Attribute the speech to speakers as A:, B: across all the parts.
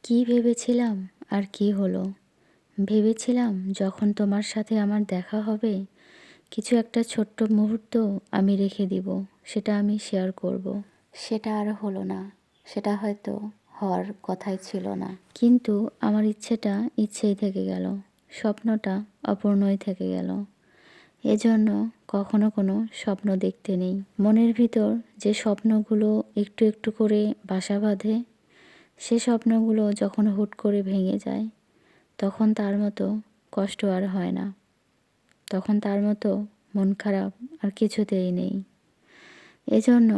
A: কি ভেবেছিলাম আর কি হলো? ভেবেছিলাম যখন তোমার সাথে আমার দেখা হবে, কিছু একটা ছোট্ট মুহূর্ত আমি রেখে দিব। সেটা আমি শেয়ার করব। সেটা আর হলো না। সেটা হয়তো হওয়ার কথাই ছিল না। কিন্তু আমার ইচ্ছেটা ইচ্ছেই থেকে গেল। স্বপ্নটা অপূর্ণই থেকে গেল। এজন্য কখনো কোনো স্বপ্ন দেখতে নেই। মনের ভিতর যে স্বপ্নগুলো একটু একটু করে বাসা বাঁধে, সে স্বপ্নগুলো যখন হুট করে ভেঙে যায়, তখন তার মতো কষ্ট আর হয় না। তখন তার মতো মন খারাপ আর কিছুতেই নেই। এজন্য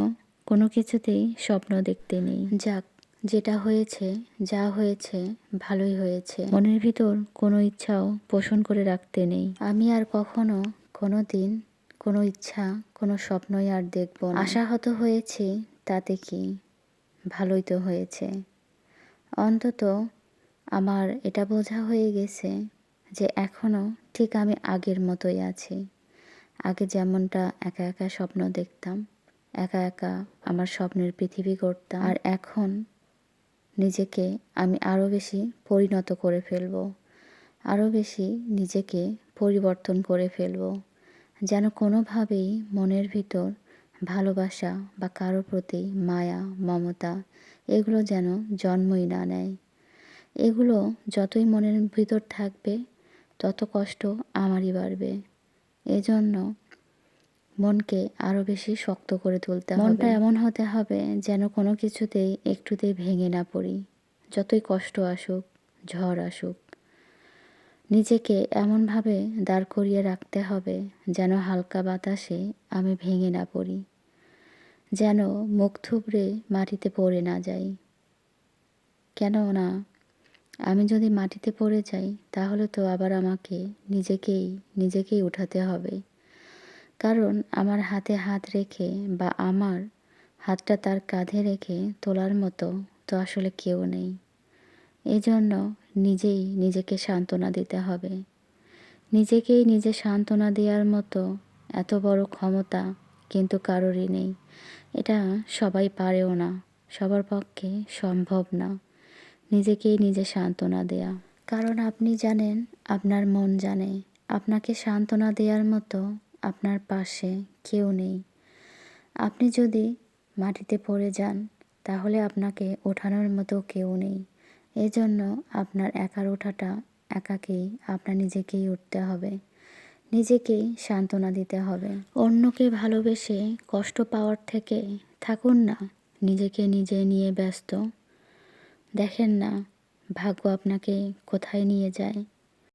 A: কোনো কিছুতেই স্বপ্ন দেখতে নেই। যাক, যেটা হয়েছে, যা হয়েছে ভালোই হয়েছে। মনের ভিতর কোনো ইচ্ছাও পোষণ করে রাখতে নেই। আমি আর কখনো কোনো দিন কোনো ইচ্ছা, কোনো স্বপ্নই আর দেখব না। আশাহত হয়েছি, তাতে কি? ভালোই তো হয়েছে। অন্তত আমার এটা বোঝা হয়ে গেছে যে এখনও ঠিক আমি আগের মতোই আছি। আগে যেমনটা একা একা স্বপ্ন দেখতাম, একা একা আমার স্বপ্নের পৃথিবী গড়তাম, আর এখন নিজেকে আমি আরও বেশি পরিণত করে ফেলবো, আরও বেশি নিজেকে পরিবর্তন করে ফেলবো, যেন কোনোভাবেই মনের ভিতর ভালোবাসা বা কারো প্রতি মায়া, মমতা এগুলো যেন জন্মই না নেয়। এগুলো যতই মনের ভিতর থাকবে, তত কষ্ট আমারই বাড়বে। এজন্য মনকে আরও বেশি শক্ত করে তুলতে হবে। মনটা এমন হতে হবে যেন কোনো কিছুতেই একটুতেই ভেঙে না পড়ি। যতই কষ্ট আসুক, ঝড় আসুক, নিজেকে এমনভাবে দাঁড় করিয়ে রাখতে হবে যেন হালকা বাতাসে আমি ভেঙে না পড়ি, যেন মুখ থুবড়ে মাটিতে পড়ে না যাই। কেননা আমি যদি মাটিতে পড়ে যাই, তাহলে তো আবার আমাকে নিজেকেই উঠাতে হবে। কারণ আমার হাতে হাত রেখে বা আমার হাতটা তার কাঁধে রেখে তোলার মতো তো আসলে কেউ নেই। এজন্য নিজেই নিজেকে সান্ত্বনা দিতে হবে। নিজেকেই নিজে সান্ত্বনা দেওয়ার মতো এত বড় ক্ষমতা কিন্তু কারোরই নেই। এটা সবাই পারেও না, সবার পক্ষে সম্ভব না নিজেকেই নিজে সান্ত্বনা দেয়া। কারণ আপনি জানেন, আপনার মন জানে, আপনাকে সান্ত্বনা দেওয়ার মতো আপনার পাশে কেউ নেই। আপনি যদি মাটিতে পড়ে যান, তাহলে আপনাকে ওঠানোর মতো কেউ নেই। এজন্য আপনার একার ওঠাটা একাকেই আপনার নিজেকেই উঠতে হবে, নিজেকেই সান্ত্বনা দিতে হবে। অন্যকে ভালোবেসে কষ্ট পাওয়ার থেকে থাকুন না নিজেকে নিজে নিয়ে ব্যস্ত। দেখেন না ভাগ্য আপনাকে কোথায় নিয়ে যায়।